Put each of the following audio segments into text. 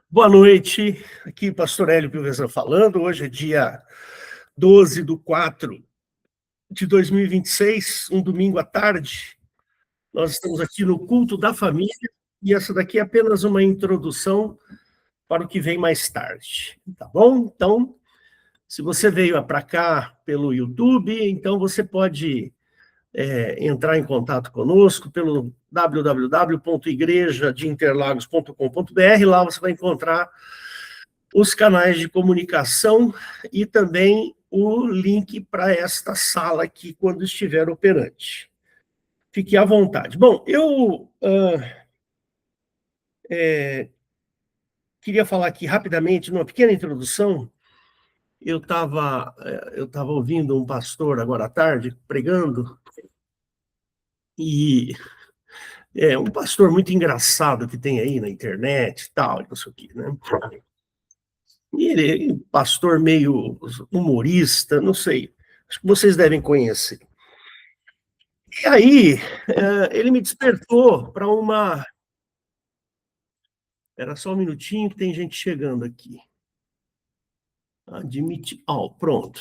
Boa noite, aqui Pastor Hélio Pilvezan falando. Hoje é dia 12/4/2026, um domingo à tarde. Nós estamos aqui no culto da família e essa daqui é apenas uma introdução para o que vem mais tarde, tá bom? Então, se você veio para cá pelo YouTube, então você pode entrar em contato conosco pelo www.igrejadeinterlagos.com.br. Lá você vai encontrar os canais de comunicação e também o link para esta sala aqui quando estiver operante. Fique à vontade. Bom, eu queria falar aqui rapidamente, numa pequena introdução. Eu estava ouvindo um pastor agora à tarde pregando, e é um pastor muito engraçado que tem aí na internet e tal, não sei o quê, né? E ele é um pastor meio humorista, não sei, acho que vocês devem conhecer. E aí, ele me despertou para uma... Era só um minutinho que tem gente chegando aqui. Admite... pronto.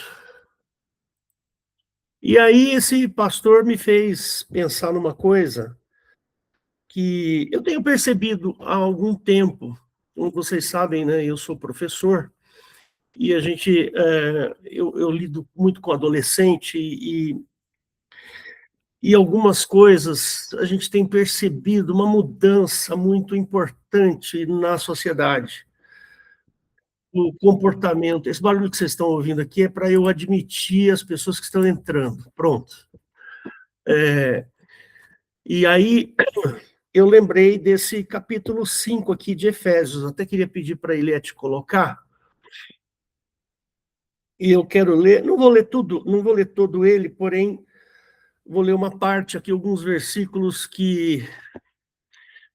E aí esse pastor me fez pensar numa coisa que eu tenho percebido há algum tempo. Como vocês sabem, né, eu sou professor, e eu lido muito com adolescente, e algumas coisas a gente tem percebido uma mudança muito importante na sociedade. O comportamento, esse barulho que vocês estão ouvindo aqui é para eu admitir as pessoas que estão entrando, pronto. E aí eu lembrei desse capítulo 5 aqui de Efésios, até queria pedir para a Eliette colocar, e eu quero ler, não vou ler todo ele, porém vou ler uma parte aqui, alguns versículos que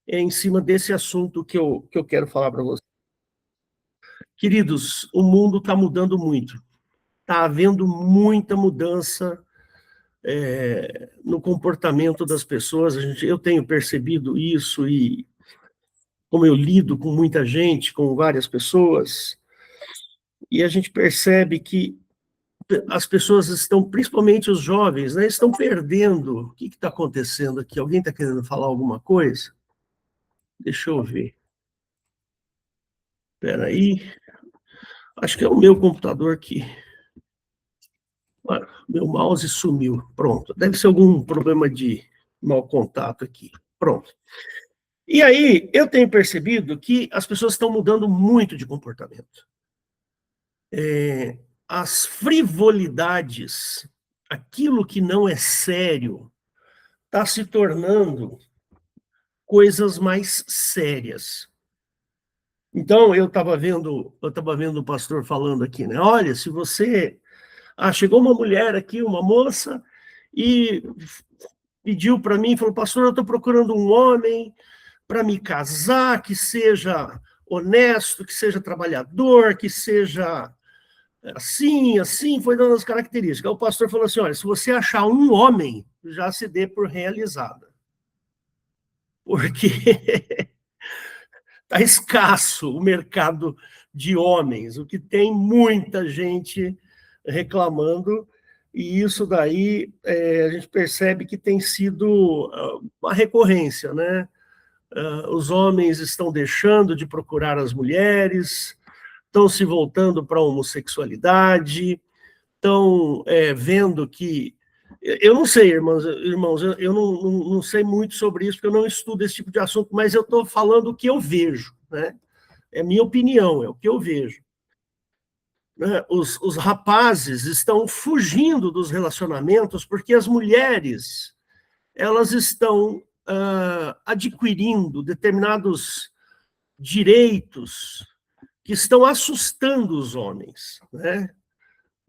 é em cima desse assunto que eu quero falar para vocês. Queridos, o mundo está mudando muito. Está havendo muita mudança no comportamento das pessoas. Eu tenho percebido isso, e como eu lido com muita gente, com várias pessoas, e a gente percebe que as pessoas estão, principalmente os jovens, né, estão perdendo. O que está acontecendo aqui? Alguém está querendo falar alguma coisa? Deixa eu ver. Espera aí. Acho que é o meu computador aqui. Meu mouse sumiu. Pronto. Deve ser algum problema de mau contato aqui. Pronto. E aí, eu tenho percebido que as pessoas estão mudando muito de comportamento. As frivolidades, aquilo que não é sério, está se tornando coisas mais sérias. Então, eu estava vendo o pastor falando aqui, né? Olha, se você... chegou uma mulher aqui, uma moça, e pediu para mim, falou: pastor, eu estou procurando um homem para me casar, que seja honesto, que seja trabalhador, que seja assim, foi dando as características. O pastor falou assim: olha, se você achar um homem, já se dê por realizada. Porque está escasso o mercado de homens, o que tem muita gente reclamando, e isso daí a gente percebe que tem sido uma recorrência, né? Os homens estão deixando de procurar as mulheres, estão se voltando para a homossexualidade, estão vendo que... Eu não sei, irmãos, eu não sei muito sobre isso, porque eu não estudo esse tipo de assunto, mas eu estou falando o que eu vejo, né? É minha opinião, é o que eu vejo. Os rapazes estão fugindo dos relacionamentos porque as mulheres, elas estão adquirindo determinados direitos que estão assustando os homens, né?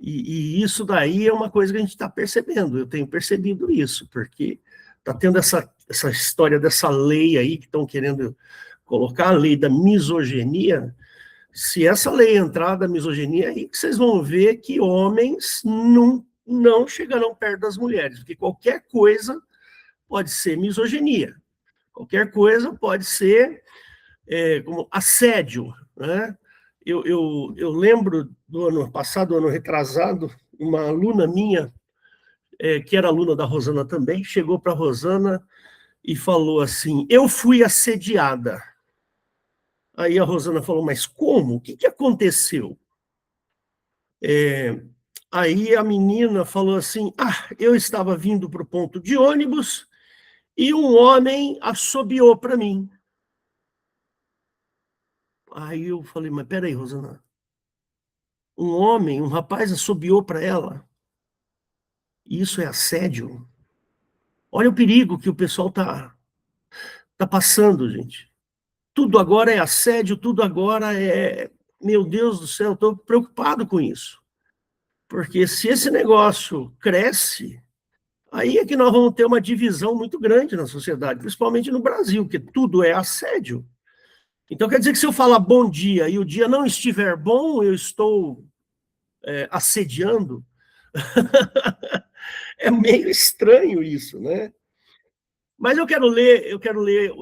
E isso daí é uma coisa que a gente está percebendo. Eu tenho percebido isso, porque está tendo essa história dessa lei aí que estão querendo colocar, a lei da misoginia. Se essa lei entrar da misoginia, aí que vocês vão ver que homens não chegarão perto das mulheres, porque qualquer coisa pode ser misoginia, qualquer coisa pode ser como assédio, né? Eu lembro do ano passado, ano retrasado, uma aluna minha, que era aluna da Rosana também, chegou para a Rosana e falou assim: eu fui assediada. Aí a Rosana falou: mas como? O que aconteceu? Aí a menina falou assim: eu estava vindo para o ponto de ônibus e um homem assobiou para mim. Aí eu falei: mas peraí, Rosana, um rapaz assobiou para ela? Isso é assédio? Olha o perigo que o pessoal tá passando, gente. Tudo agora é assédio, tudo agora é... Meu Deus do céu, estou preocupado com isso. Porque se esse negócio cresce, aí é que nós vamos ter uma divisão muito grande na sociedade, principalmente no Brasil, que tudo é assédio. Então quer dizer que se eu falar bom dia e o dia não estiver bom, eu estou assediando? É meio estranho isso, né? Mas eu quero ler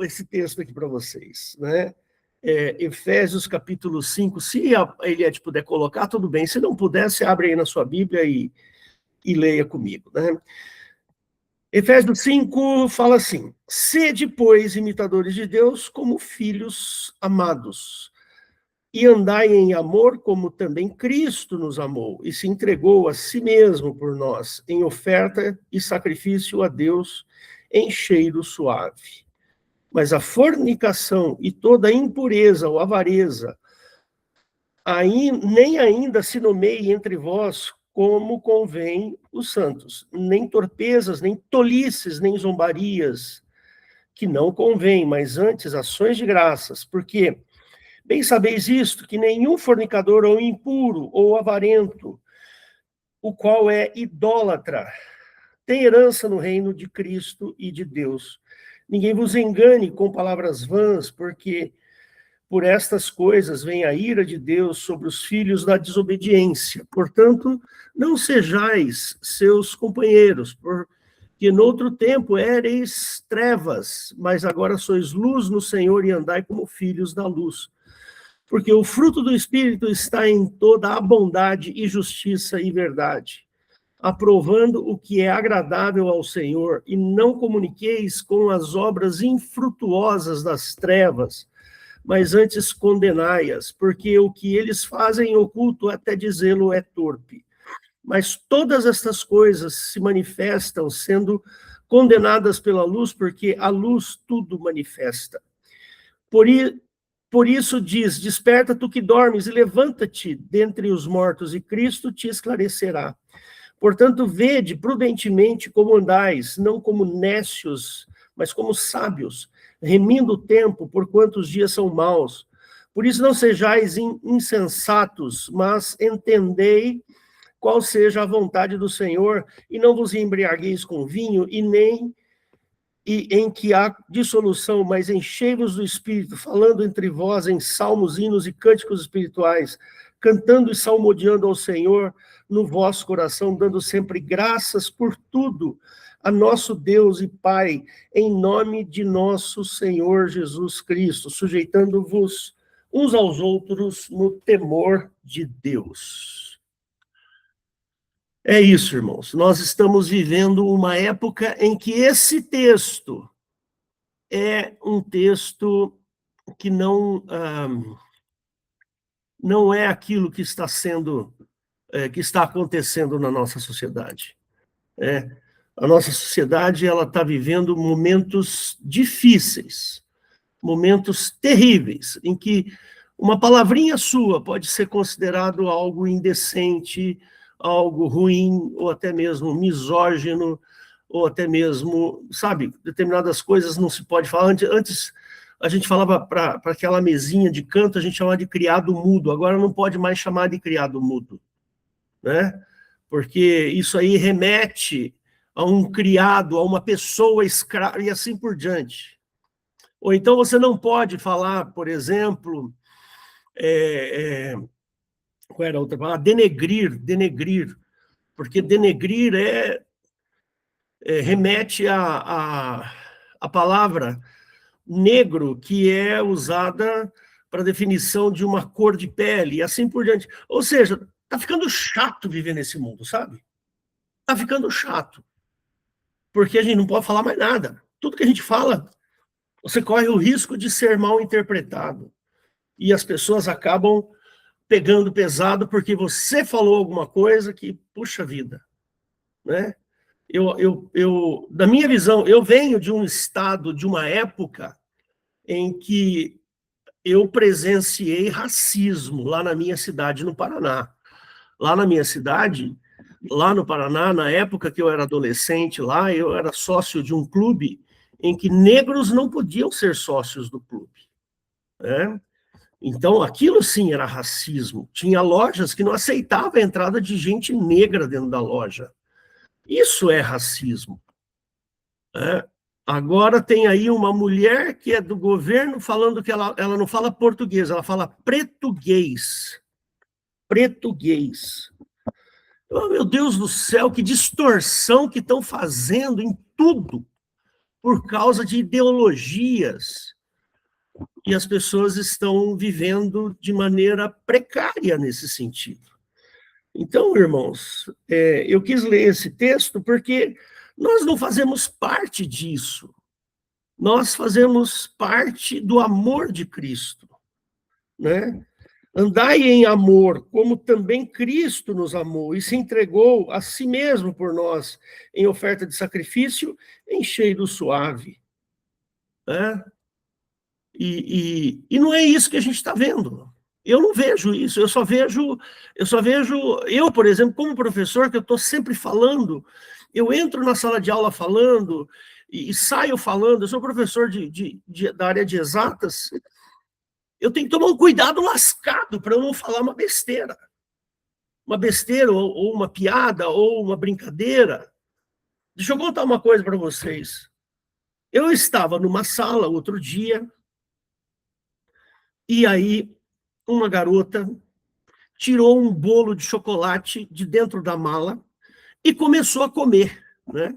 esse texto aqui para vocês, né? Efésios capítulo 5, se a Eliette puder colocar, tudo bem. Se não puder, você abre aí na sua Bíblia e leia comigo, né? Efésios 5 fala assim: sede, pois, imitadores de Deus como filhos amados, e andai em amor como também Cristo nos amou, e se entregou a si mesmo por nós, em oferta e sacrifício a Deus em cheiro suave. Mas a fornicação e toda impureza ou avareza nem ainda se nomeie entre vós como convém os santos, nem torpezas, nem tolices, nem zombarias, que não convém, mas antes ações de graças, porque bem sabeis isto, que nenhum fornicador ou impuro ou avarento, o qual é idólatra, tem herança no reino de Cristo e de Deus. Ninguém vos engane com palavras vãs, porque por estas coisas vem a ira de Deus sobre os filhos da desobediência. Portanto, não sejais seus companheiros, porque noutro tempo éreis trevas, mas agora sois luz no Senhor e andai como filhos da luz. Porque o fruto do Espírito está em toda a bondade e justiça e verdade, aprovando o que é agradável ao Senhor, e não comuniqueis com as obras infrutuosas das trevas, mas antes condenai-as, porque o que eles fazem em oculto, até dizê-lo, é torpe. Mas todas estas coisas se manifestam sendo condenadas pela luz, porque a luz tudo manifesta. Por isso diz: desperta tu que dormes e levanta-te dentre os mortos, e Cristo te esclarecerá. Portanto, vede prudentemente como andais, não como nécios, mas como sábios, remindo o tempo, porquanto os dias são maus. Por isso não sejais insensatos, mas entendei qual seja a vontade do Senhor, e não vos embriagueis com vinho, e em que há dissolução, mas enchei-vos do Espírito, falando entre vós em salmos, hinos e cânticos espirituais, cantando e salmodiando ao Senhor no vosso coração, dando sempre graças por tudo a nosso Deus e Pai, em nome de nosso Senhor Jesus Cristo, sujeitando-vos uns aos outros no temor de Deus. É isso, irmãos. Nós estamos vivendo uma época em que esse texto é um texto que não é aquilo que está que está acontecendo na nossa sociedade. A nossa sociedade ela está vivendo momentos difíceis, momentos terríveis, em que uma palavrinha sua pode ser considerado algo indecente, algo ruim, ou até mesmo misógino, ou até mesmo, sabe, determinadas coisas não se pode falar. Antes a gente falava para aquela mesinha de canto, a gente chamava de criado mudo, agora não pode mais chamar de criado mudo, né? Porque isso aí remete a um criado, a uma pessoa escrava, e assim por diante. Ou então você não pode falar, por exemplo, qual era a outra palavra? Denegrir, porque denegrir remete a palavra negro, que é usada para definição de uma cor de pele e assim por diante. Ou seja, está ficando chato viver nesse mundo, sabe? Está ficando chato. Porque a gente não pode falar mais nada. Tudo que a gente fala, você corre o risco de ser mal interpretado. E as pessoas acabam pegando pesado porque você falou alguma coisa que, puxa vida, né? Da minha visão, eu venho de um estado, de uma época em que eu presenciei racismo lá na minha cidade, no Paraná. Lá na minha cidade, lá no Paraná, na época que eu era adolescente lá, eu era sócio de um clube em que negros não podiam ser sócios do clube, né? Então, aquilo sim era racismo. Tinha lojas que não aceitavam a entrada de gente negra dentro da loja. Isso é racismo, né? Agora tem aí uma mulher que é do governo falando que ela não fala português, ela fala pretuguês. Pretuguês. Oh, meu Deus do céu, que distorção que estão fazendo em tudo por causa de ideologias. E as pessoas estão vivendo de maneira precária nesse sentido. Então, irmãos, eu quis ler esse texto porque nós não fazemos parte disso. Nós fazemos parte do amor de Cristo, né? Andai em amor, como também Cristo nos amou e se entregou a si mesmo por nós, em oferta de sacrifício, em cheiro suave, né? E não é isso que a gente está vendo. Eu não vejo isso, eu, por exemplo, como professor, que eu estou sempre falando, eu entro na sala de aula falando e saio falando, eu sou professor da área de exatas, eu tenho que tomar um cuidado lascado para eu não falar uma besteira. Uma besteira, ou uma piada, ou uma brincadeira. Deixa eu contar uma coisa para vocês. Eu estava numa sala outro dia, e aí uma garota tirou um bolo de chocolate de dentro da mala e começou a comer, né?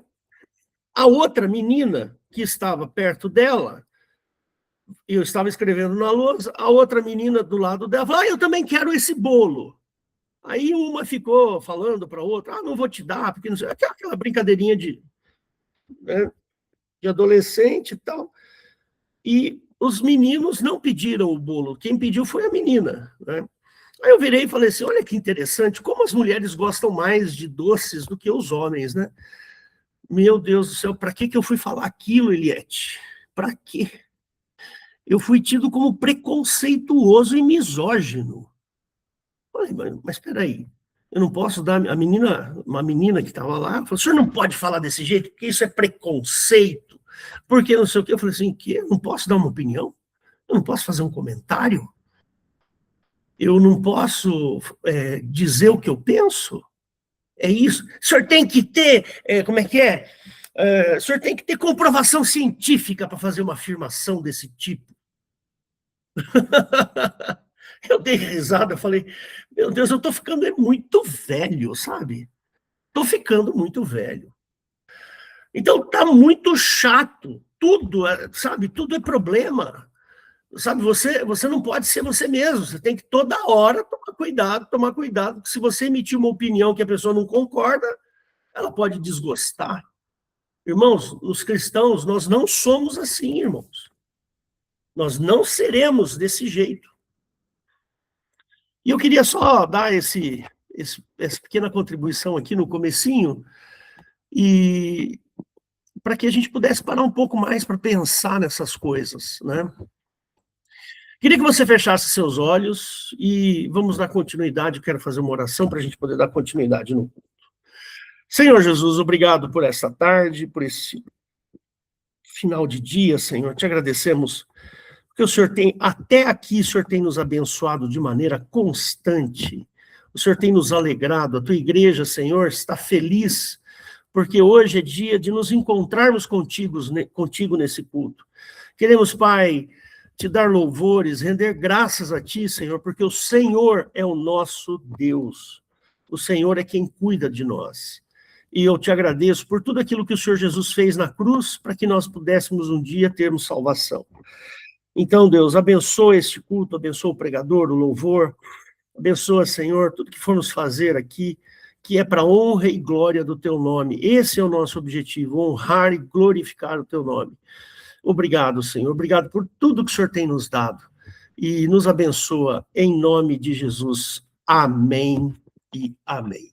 A outra menina que estava perto dela, eu estava escrevendo na lousa, a outra menina do lado dela falou, eu também quero esse bolo. Aí uma ficou falando para a outra, não vou te dar, porque não sei, aquela brincadeirinha né, de adolescente e tal. E os meninos não pediram o bolo, quem pediu foi a menina, né? Aí eu virei e falei assim, olha que interessante, como as mulheres gostam mais de doces do que os homens, né? Meu Deus do céu, para que eu fui falar aquilo, Eliette? Para quê? Eu fui tido como preconceituoso e misógino. Falei, mas espera aí, eu não posso dar uma menina que estava lá, falou, o senhor não pode falar desse jeito, porque isso é preconceito, porque não sei o quê. Eu falei assim, que eu não posso dar uma opinião? Eu não posso fazer um comentário? Eu não posso dizer o que eu penso? É isso. O senhor tem que ter, como é que é? O senhor tem que ter comprovação científica para fazer uma afirmação desse tipo. Eu dei risada, eu falei, meu Deus, eu estou ficando muito velho, sabe? Estou ficando muito velho. Então tá muito chato, tudo, sabe? Tudo é problema. Sabe, você não pode ser você mesmo, você tem que toda hora tomar cuidado, porque se você emitir uma opinião que a pessoa não concorda, ela pode desgostar. Irmãos, os cristãos, nós não somos assim, irmãos. Nós não seremos desse jeito. E eu queria só dar essa pequena contribuição aqui no comecinho, e para que a gente pudesse parar um pouco mais para pensar nessas coisas, né? Queria que você fechasse seus olhos e vamos dar continuidade. Eu quero fazer uma oração para a gente poder dar continuidade no culto. Senhor Jesus, obrigado por essa tarde, por esse final de dia, Senhor. Te agradecemos porque o Senhor tem, até aqui, o Senhor tem nos abençoado de maneira constante. O Senhor tem nos alegrado. A tua igreja, Senhor, está feliz, porque hoje é dia de nos encontrarmos contigo nesse culto. Queremos, Pai, te dar louvores, render graças a ti, Senhor, porque o Senhor é o nosso Deus. O Senhor é quem cuida de nós. E eu te agradeço por tudo aquilo que o Senhor Jesus fez na cruz, para que nós pudéssemos um dia termos salvação. Então, Deus, abençoa este culto, abençoa o pregador, o louvor, abençoa, Senhor, tudo que formos fazer aqui, que é para honra e glória do teu nome. Esse é o nosso objetivo, honrar e glorificar o teu nome. Obrigado, Senhor, obrigado por tudo que o Senhor tem nos dado. E nos abençoa em nome de Jesus. Amém e amém.